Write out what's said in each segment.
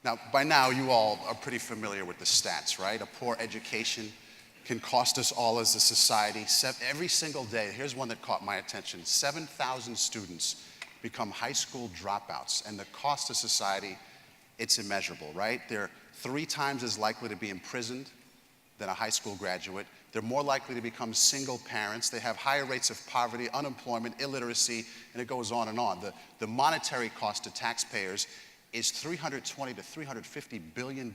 Now, by now, you all are pretty familiar with the stats, right? A poor education can cost us all as a society. Every single day, here's one that caught my attention. 7,000 students become high school dropouts, and the cost to society, it's immeasurable, right? They're 3 times as likely to be imprisoned than a high school graduate. They're more likely to become single parents. They have higher rates of poverty, unemployment, illiteracy, and it goes on and on. The monetary cost to taxpayers is $320 to $350 billion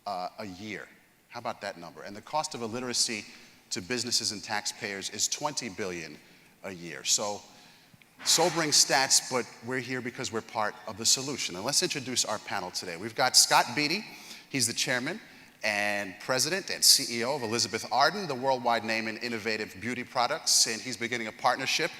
a year. How about that number? And the cost of illiteracy to businesses and taxpayers is $20 billion a year. So, sobering stats, but we're here because we're part of the solution. And let's introduce our panel today. We've got Scott Beatty. He's the chairman and president and CEO of Elizabeth Arden, the worldwide name in innovative beauty products. And he's beginning a partnership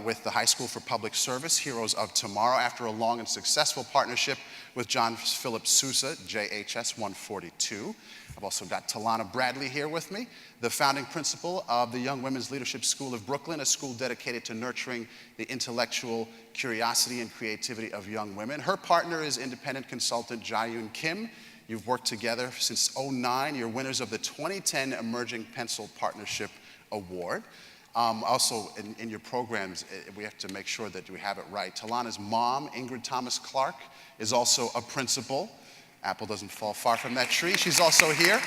with the High School for Public Service, Heroes of Tomorrow, after a long and successful partnership with John Philip Sousa, JHS 142. I've also got Talana Bradley here with me, the founding principal of the Young Women's Leadership School of Brooklyn, a school dedicated to nurturing the intellectual curiosity and creativity of young women. Her partner is independent consultant Jaeyoon Kim. You've worked together since '09. You're winners of the 2010 Emerging Pencil Partnership Award. Also, in your programs, we have to make sure that we have it right. Talana's mom, Ingrid Thomas Clark, is also a principal. Apple doesn't fall far from that tree. She's also here.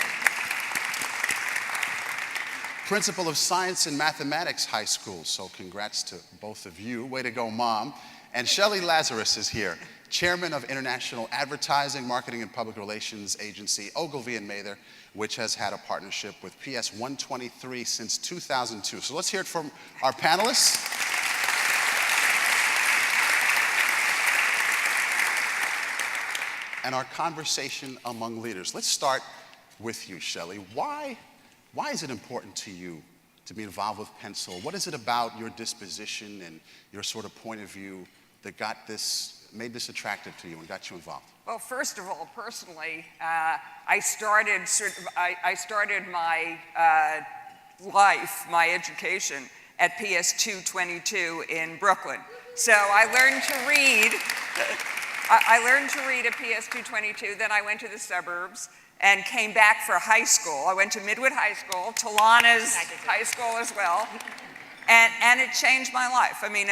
Principal of Science and Mathematics High School. So congrats to both of you. Way to go, Mom. And Shelley Lazarus is here, chairman of International Advertising, Marketing and Public Relations Agency, Ogilvy and Mather, which has had a partnership with PS 123 since 2002. So let's hear it from our panelists. And our conversation among leaders. Let's start with you, Shelley. Why is it important to you to be involved with Pencil? What is it about your disposition and your sort of point of view that made this attractive to you and got you involved? Well, first of all, personally, I started my life, my education, at PS 222 in Brooklyn. So I learned to read. I learned to read at PS 222. Then I went to the suburbs and came back for high school. I went to Midwood High School, Talana's high school as well, and it changed my life. I mean,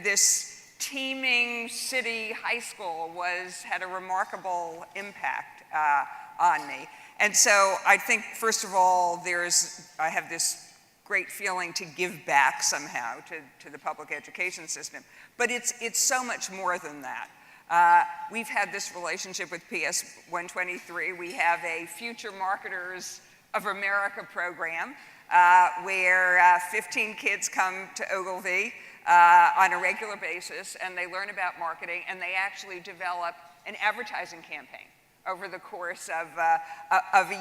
this teeming city high school had a remarkable impact on me. And so I think, first of all, I have this great feeling to give back somehow to the public education system. But it's so much more than that. We've had this relationship with PS 123. We have a Future Marketers of America program where 15 kids come to Ogilvy on a regular basis, and they learn about marketing, and they actually develop an advertising campaign over the course of a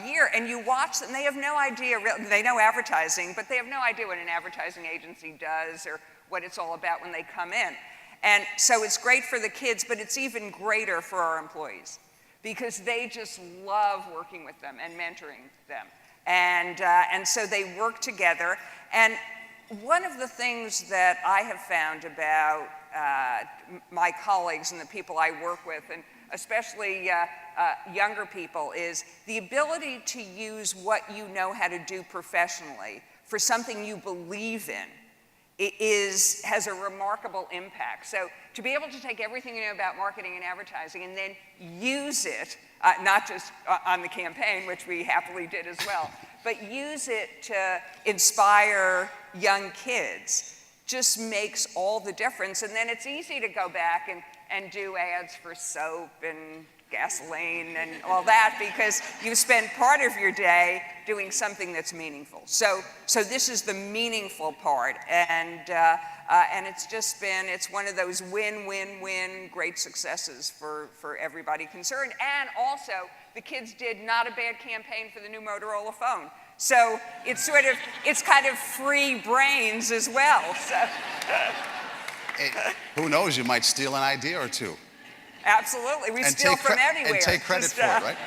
year. And you watch them, they have no idea, they know advertising, but they have no idea what an advertising agency does or what it's all about when they come in. And so it's great for the kids, but it's even greater for our employees because they just love working with them and mentoring them. And so they work together. And one of the things that I have found about my colleagues and the people I work with, and especially younger people, is the ability to use what you know how to do professionally for something you believe in has a remarkable impact. So to be able to take everything you know about marketing and advertising and then use it, not just on the campaign, which we happily did as well, but use it to inspire young kids just makes all the difference. And then it's easy to go back and do ads for soap and gasoline and all that because you spend part of your day doing something that's meaningful. So this is the meaningful part, and it's one of those win-win-win great successes for everybody concerned. And also, the kids did not a bad campaign for the new Motorola phone. So it's kind of free brains as well. So. Hey, who knows, you might steal an idea or two. Absolutely, we steal from anywhere. And take credit for it, right?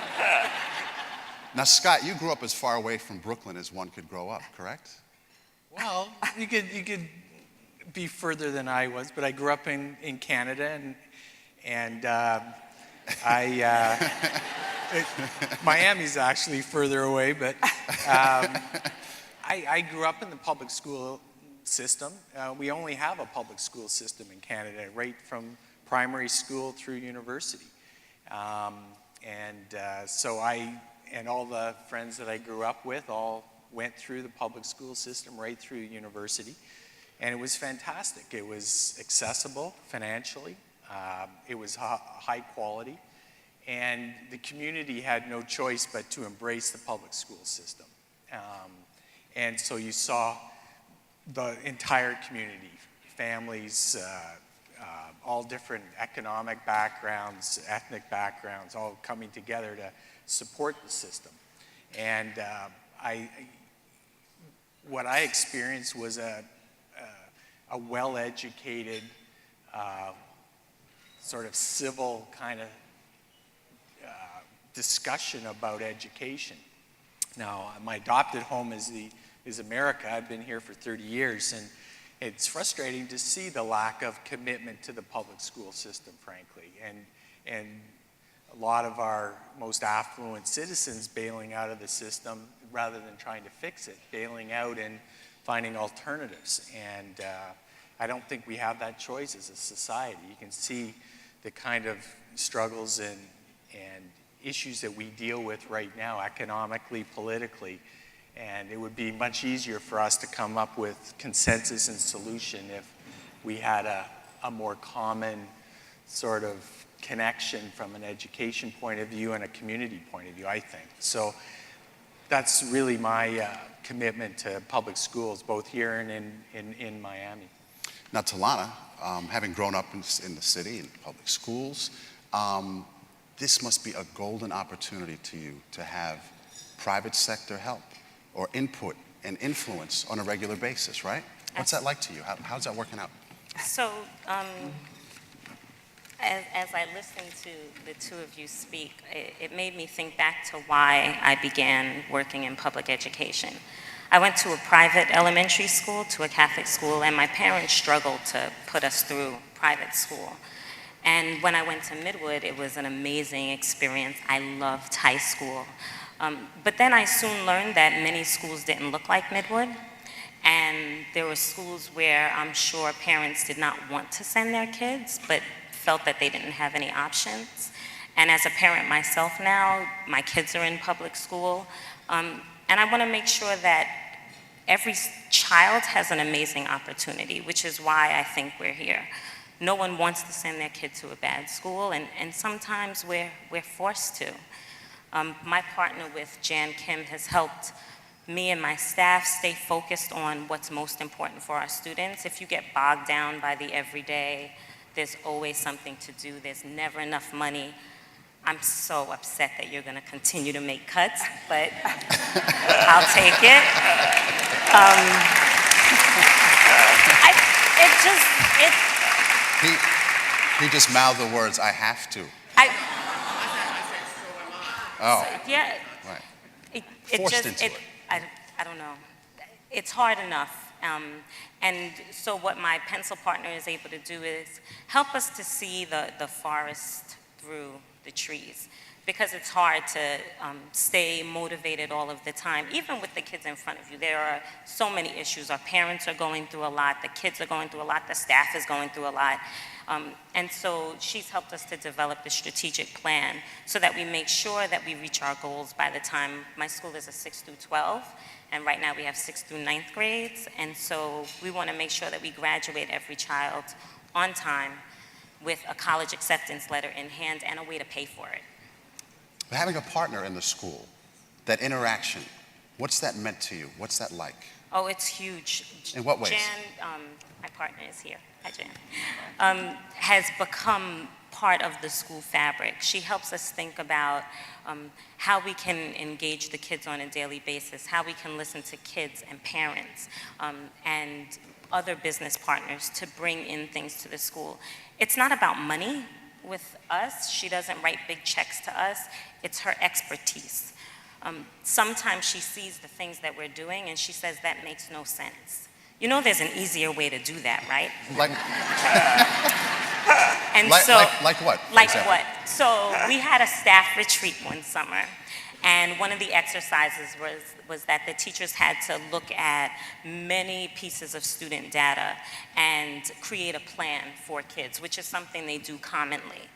Now, Scott, you grew up as far away from Brooklyn as one could grow up, correct? Well, you could be further than I was, but I grew up in Canada, and Miami's actually further away, but I grew up in the public school system. We only have a public school system in Canada, right from primary school through university. So and all the friends that I grew up with all went through the public school system right through university. And it was fantastic. It was accessible financially. It was high quality. And the community had no choice but to embrace the public school system. And so you saw the entire community, families, all different economic backgrounds, ethnic backgrounds, all coming together to support the system. And what I experienced was a well-educated, sort of civil kind of discussion about education. Now, my adopted home is America. I've been here for 30 years, and it's frustrating to see the lack of commitment to the public school system, frankly, and a lot of our most affluent citizens bailing out of the system rather than trying to fix it, bailing out and finding alternatives. And I don't think we have that choice as a society. You can see the kind of struggles and issues that we deal with right now, economically, politically, and it would be much easier for us to come up with consensus and solution if we had a more common sort of connection from an education point of view and a community point of view, I think. So that's really my commitment to public schools, both here and in Miami. Now, Talana, having grown up in the city, in public schools, this must be a golden opportunity to you to have private sector help or input and influence on a regular basis, right? What's that like to you? How's that working out? So, as I listened to the two of you speak, it made me think back to why I began working in public education. I went to a private elementary school, to a Catholic school, and my parents struggled to put us through private school. And when I went to Midwood, it was an amazing experience. I loved high school. But then I soon learned that many schools didn't look like Midwood. And there were schools where I'm sure parents did not want to send their kids, but felt that they didn't have any options. And as a parent myself now, my kids are in public school. And I want to make sure that every child has an amazing opportunity, which is why I think we're here. No one wants to send their kid to a bad school, and sometimes we're forced to. My partner with Jan Kim has helped me and my staff stay focused on what's most important for our students. If you get bogged down by the everyday, there's always something to do, there's never enough money. I'm so upset that you're gonna continue to make cuts, but I'll take it. He just mouthed the words, "I have to." Oh. Yeah. Right. It Forced just, into it. I don't know. It's hard enough. And so what my pencil partner is able to do is help us to see the forest through the trees, because it's hard to stay motivated all of the time, even with the kids in front of you. There are so many issues. Our parents are going through a lot, the kids are going through a lot, the staff is going through a lot. And so she's helped us to develop the strategic plan so that we make sure that we reach our goals by the time. My school is a 6 through 12, and right now we have 6th through 9th grades, and so we want to make sure that we graduate every child on time with a college acceptance letter in hand and a way to pay for it. Having a partner in the school, that interaction, what's that meant to you? What's that like? Oh, it's huge. In what ways? Jan, my partner is here. Hi, Jan. Has become part of the school fabric. She helps us think about how we can engage the kids on a daily basis, how we can listen to kids and parents and other business partners to bring in things to the school. It's not about money with us. She doesn't write big checks to us. It's her expertise. Sometimes she sees the things that we're doing and she says, that makes no sense. You know there's an easier way to do that, right? Like, And Like, so, like what? for like example? what? So we had a staff retreat one summer, and one of the exercises was that the teachers had to look at many pieces of student data and create a plan for kids, which is something they do commonly.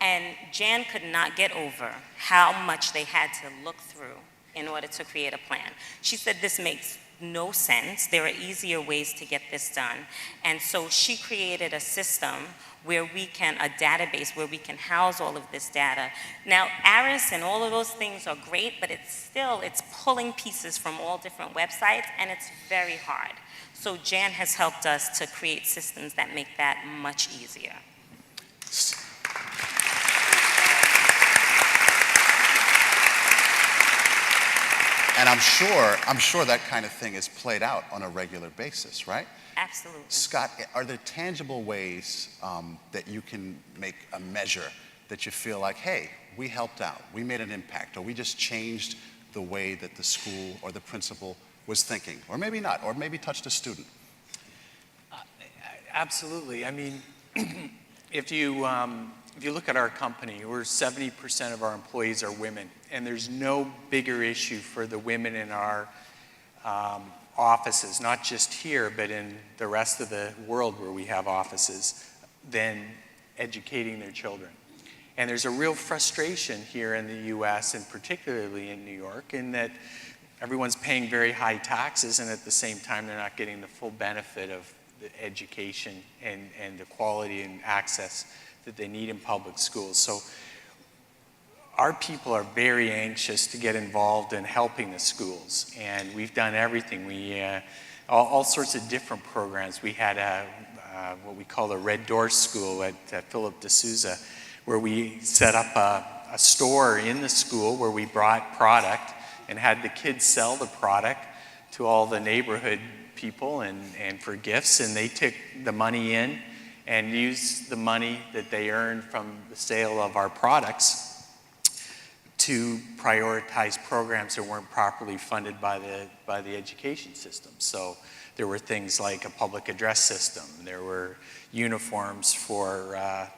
And Jan could not get over how much they had to look through in order to create a plan. She said this makes no sense. There are easier ways to get this done. And so she created a system where a database where we can house all of this data. Now, ARIS and all of those things are great, but it's pulling pieces from all different websites, and it's very hard. So Jan has helped us to create systems that make that much easier. And I'm sure that kind of thing is played out on a regular basis, right? Absolutely. Scott, are there tangible ways that you can make a measure that you feel like, hey, we helped out, we made an impact, or we just changed the way that the school or the principal was thinking, or maybe not, or maybe touched a student? Absolutely. I mean, if you look at our company, 70% of our employees are women, and there's no bigger issue for the women in our offices, not just here, but in the rest of the world where we have offices, than educating their children. And there's a real frustration here in the US, and particularly in New York, in that everyone's paying very high taxes, and at the same time they're not getting the full benefit of the education and the quality and access that they need in public schools. So our people are very anxious to get involved in helping the schools, and we've done everything. All sorts of different programs. We had what we call a Red Door School at Philip D'Souza, where we set up a store in the school where we brought product and had the kids sell the product to all the neighborhood people and for gifts, and they took the money in and used the money that they earned from the sale of our products to prioritize programs that weren't properly funded by the education system. So there were things like a public address system. There were uniforms for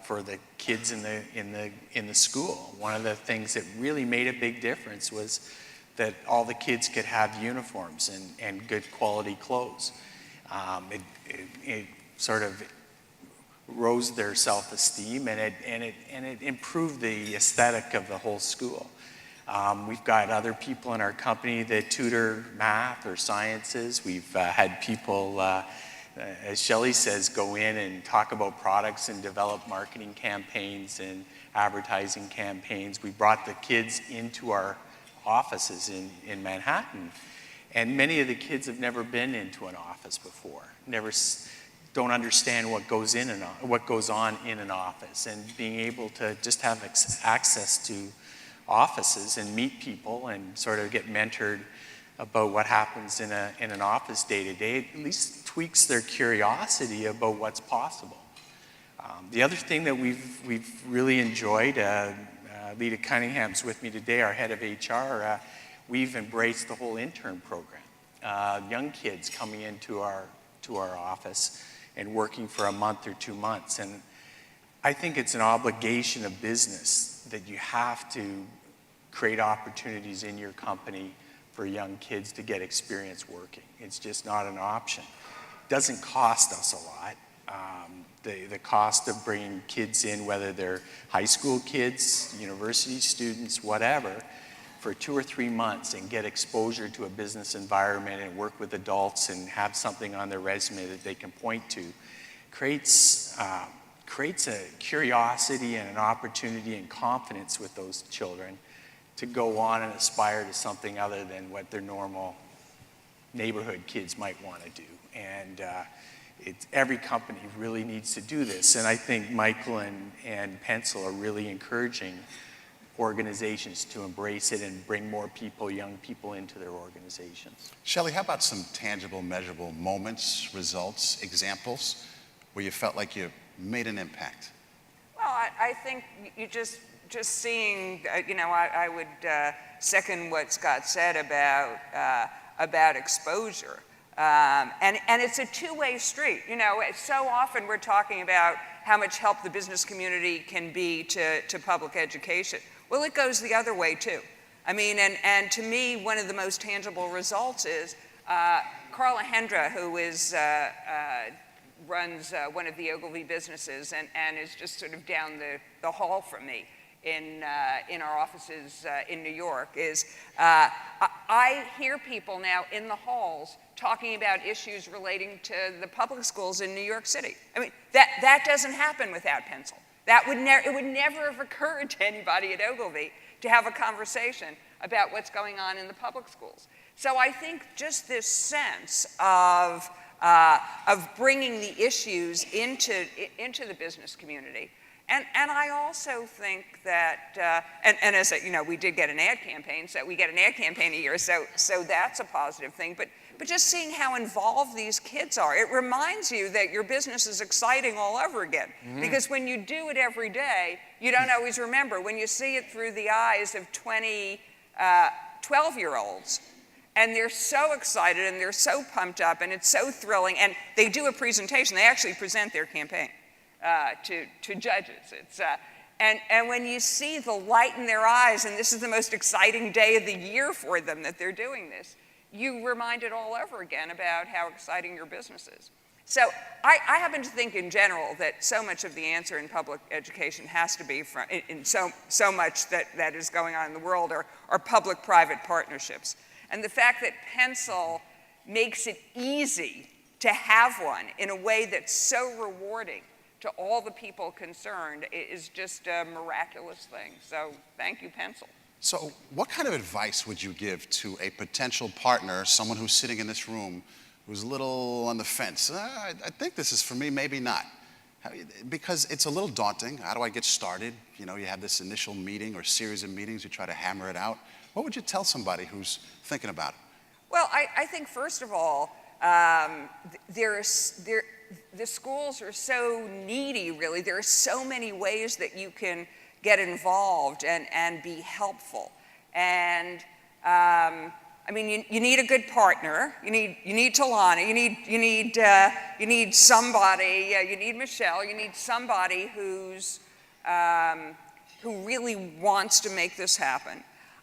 the kids in the school. One of the things that really made a big difference was that all the kids could have uniforms and good quality clothes. It sort of rose their self-esteem, and it improved the aesthetic of the whole school. We've got other people in our company that tutor math or sciences. We've had people, as Shelley says, go in and talk about products and develop marketing campaigns and advertising campaigns. We brought the kids into our offices in Manhattan, and many of the kids have never been into an office before, don't understand what goes on in an office, and being able to just have access to offices and meet people and sort of get mentored about what happens in an office day to day, at least tweaks their curiosity about what's possible. The other thing that we've really enjoyed, Lita Cunningham's with me today, our head of HR, we've embraced the whole intern program. Young kids coming into our office and working for a month or 2 months. And I think it's an obligation of business that you have to create opportunities in your company for young kids to get experience working. It's just not an option. It doesn't cost us a lot. The cost of bringing kids in, whether they're high school kids, university students, whatever, for 2 or 3 months and get exposure to a business environment and work with adults and have something on their resume that they can point to, creates a curiosity and an opportunity and confidence with those children to go on and aspire to something other than what their normal neighborhood kids might want to do. And every company really needs to do this. And I think Michael and Pencil are really encouraging organizations to embrace it and bring more people, young people, into their organizations. Shelley, how about some tangible, measurable moments, results, examples where you felt like you made an impact? Well, I think you just seeing, I would second what Scott said about exposure. And it's a two-way street. So often we're talking about how much help the business community can be to public education. Well, it goes the other way too. I mean, and to me, one of the most tangible results is Carla Hendra, who runs one of the Ogilvy businesses and is just sort of down the hall from me in our offices in New York, is I hear people now in the halls talking about issues relating to the public schools in New York City. I mean, that doesn't happen without Pencil. It would never have occurred to anybody at Ogilvy to have a conversation about what's going on in the public schools. So I think just this sense of bringing the issues into the business community. And I also think that, and as you know, we did get an ad campaign, so we get an ad campaign a year, so that's a positive thing. But just seeing how involved these kids are, it reminds you that your business is exciting all over again. Mm-hmm. Because when you do it every day, you don't always remember. When you see it through the eyes of 12-year-olds, and they're so excited and they're so pumped up and it's so thrilling, and they do a presentation, they actually present their campaign to judges. And when you see the light in their eyes, and this is the most exciting day of the year for them that they're doing this, you remind it all over again about how exciting your business is. So I happen to think in general that so much of the answer in public education has to be from, in so much that is going on in the world are public-private partnerships. And the fact that Pencil makes it easy to have one in a way that's so rewarding to all the people concerned is just a miraculous thing. So thank you, Pencil. So what kind of advice would you give to a potential partner, someone who's sitting in this room, who's a little on the fence? I think this is for me, maybe not. Because it's a little daunting. How do I get started? You know, you have this initial meeting or series of meetings, you try to hammer it out. What would you tell somebody who's thinking about it? Well, I think first of all, the schools are so needy, really. There are so many ways that you can get involved and be helpful. And I mean, you need a good partner. You need Talana. You need somebody. You need Michelle. You need somebody who really wants to make this happen.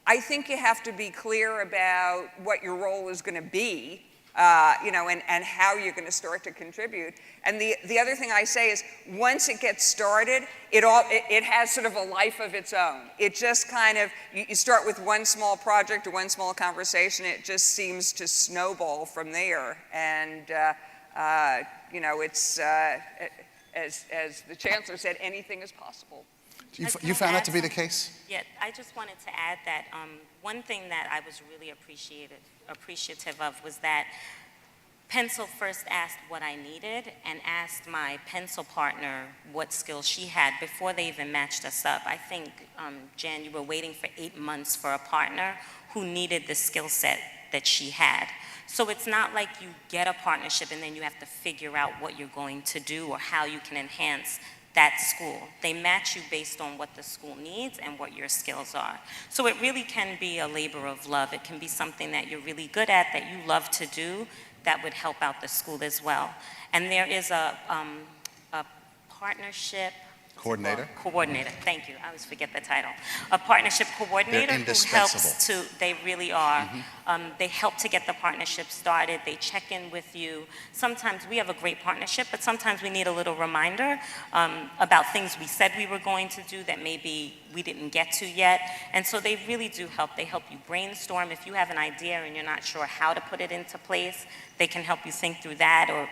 I think you have to be clear about what your role is going to be, you know, and how you're going to start to contribute. And the other thing I say is, once it gets started, it has sort of a life of its own. It just kind of, you start with one small project or one small conversation, it just seems to snowball from there. And, you know, it's, as the Chancellor said, anything is possible. You found that to be the case? Yeah, I just wanted to add that one thing that I was really appreciative of was that Pencil first asked what I needed and asked my Pencil partner what skills she had before they even matched us up. I think, Jan, you were waiting for 8 months for a partner who needed the skill set that she had. So it's not like you get a partnership and then you have to figure out what you're going to do or how you can enhance that school. They match you based on what the school needs and what your skills are. So it really can be a labor of love. It can be something that you're really good at, that you love to do, that would help out the school as well. And there is a partnership coordinator. Coordinator, thank you. I always forget the title. A partnership coordinator who helps to, they really are. Mm-hmm. They help to get the partnership started. They check in with you. Sometimes we have a great partnership, but sometimes we need a little reminder about things we said we were going to do that maybe we didn't get to yet. And so they really do help. They help you brainstorm. If you have an idea and you're not sure how to put it into place, they can help you think through that, or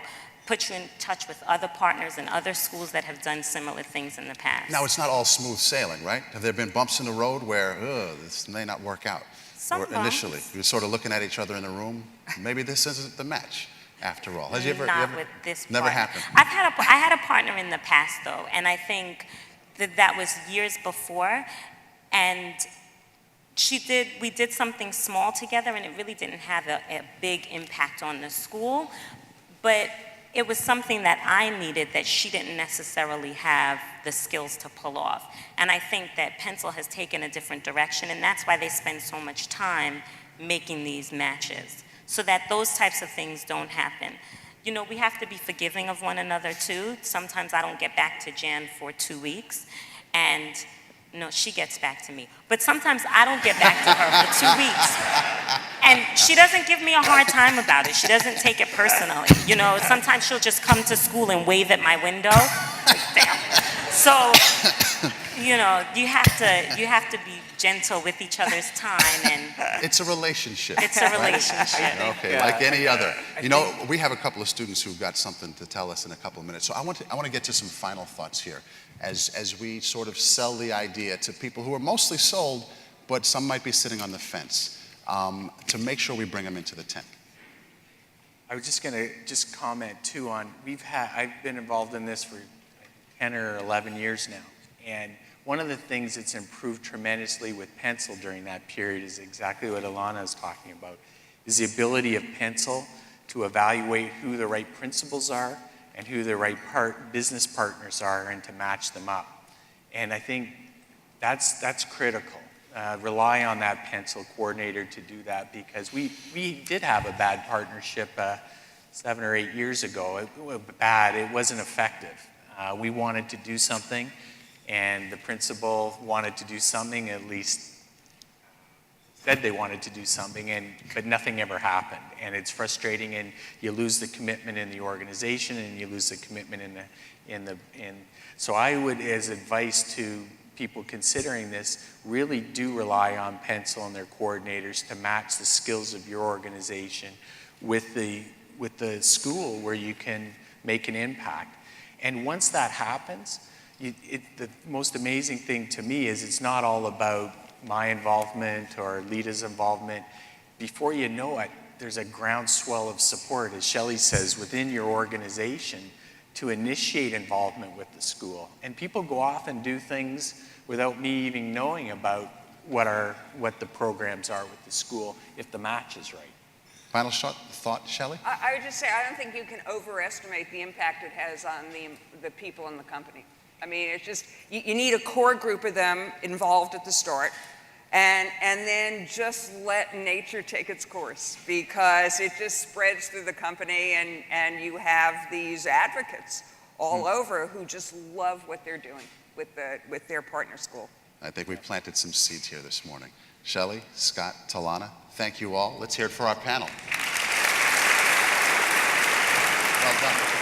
put you in touch with other partners and other schools that have done similar things in the past. Now, it's not all smooth sailing, right? Have there been bumps in the road where, this may not work out? Or initially, you're sort of looking at each other in the room, maybe this isn't the match after all. Has you ever, with this never partner. happened? I had a partner in the past though, and I think that was years before, and we did something small together, and it really didn't have a big impact on the school, but it was something that I needed that she didn't necessarily have the skills to pull off. And I think that Pencil has taken a different direction, and that's why they spend so much time making these matches, so that those types of things don't happen. you know, we have to be forgiving of one another too. Sometimes I don't get back to Jan for 2 weeks, and no, she gets back to me. But sometimes I don't get back to her for 2 weeks. And she doesn't give me a hard time about it. She doesn't take it personally. You know, sometimes she'll just come to school and wave at my window. Like, damn. So, you know, you have to be gentle with each other's time, and It's a relationship. it's a relationship. Okay, like any other. You know, we have a couple of students who've got something to tell us in a couple of minutes. So I want to get to some final thoughts here as we sort of sell the idea to people who are mostly sold, but some might be sitting on the fence, to make sure we bring them into the tent. I was just going to comment too on, I've been involved in this for 10 or 11 years now. And one of the things that's improved tremendously with Pencil during that period is exactly what Alana is talking about, is the ability of Pencil to evaluate who the right principals are and who the right business partners are, and to match them up. And I think that's critical. Rely on that Pencil coordinator to do that, because we did have a bad partnership 7 or 8 years ago. It wasn't effective. We wanted to do something, and the principal wanted to do something, at least said they wanted to do something, but nothing ever happened. And it's frustrating, and you lose the commitment in the organization, and you lose the commitment so I would, as advice to people considering this, really do rely on Pencil and their coordinators to match the skills of your organization with the school where you can make an impact. And once that happens, the most amazing thing to me is it's not all about my involvement or Lita's involvement. Before you know it, there's a groundswell of support, as Shelley says, within your organization to initiate involvement with the school. And people go off and do things without me even knowing about what the programs are with the school, if the match is right. Final thought, Shelley? I would just say, I don't think you can overestimate the impact it has on the people in the company. I mean, it's just, you need a core group of them involved at the start, and then just let nature take its course, because it just spreads through the company, and you have these advocates all over who just love what they're doing with their partner school. I think we've planted some seeds here this morning. Shelley, Scott, Talana, thank you all. Let's hear it for our panel. Well done.